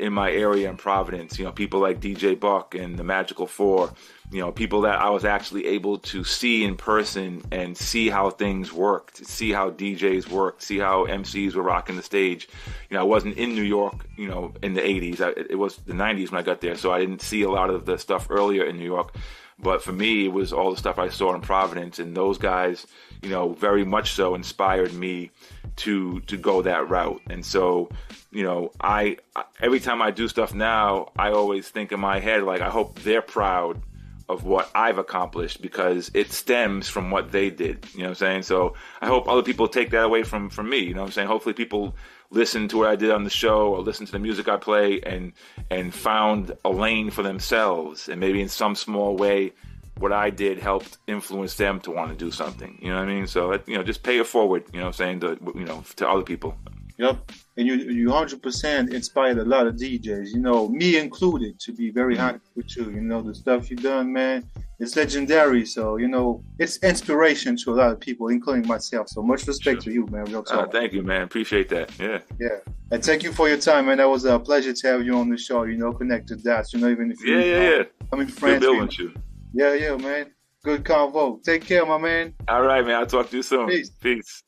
in my area in Providence. You know, people like DJ Buck and the Magical Four. You know, people that I was actually able to see in person and see how things worked, see how DJs worked, see how MCs were rocking the stage. You know, I wasn't in New York, you know, in the 80s. It was the 90s when I got there, so I didn't see a lot of the stuff earlier in New York. But for me, it was all the stuff I saw in Providence, and those guys, you know, very much so inspired me to go that route. And so, you know, I every time I do stuff now, I always think in my head, like, I hope they're proud of what I've accomplished because it stems from what they did. You know what I'm saying? So I hope other people take that away from me. You know what I'm saying? Hopefully people listen to what I did on the show or listen to the music I play and found a lane for themselves, and maybe in some small way what I did helped influence them to want to do something. You know what I mean? So, you know, just pay it forward, you know what I'm saying, to other people. Yep. And you 100% inspired a lot of DJs, you know, me included, to be very honest with you. You know, the stuff you done, man, it's legendary. So, you know, it's inspiration to a lot of people, including myself. So much respect to you, man. Real talk. Thank you, man. Appreciate that. Yeah. Yeah. And thank you for your time, man. That was a pleasure to have you on the show, you know, connect the dots, you know, even if you I mean, friends. Good building you. Yeah, man. Good convo. Take care, my man. All right, man. I'll talk to you soon. Peace. Peace.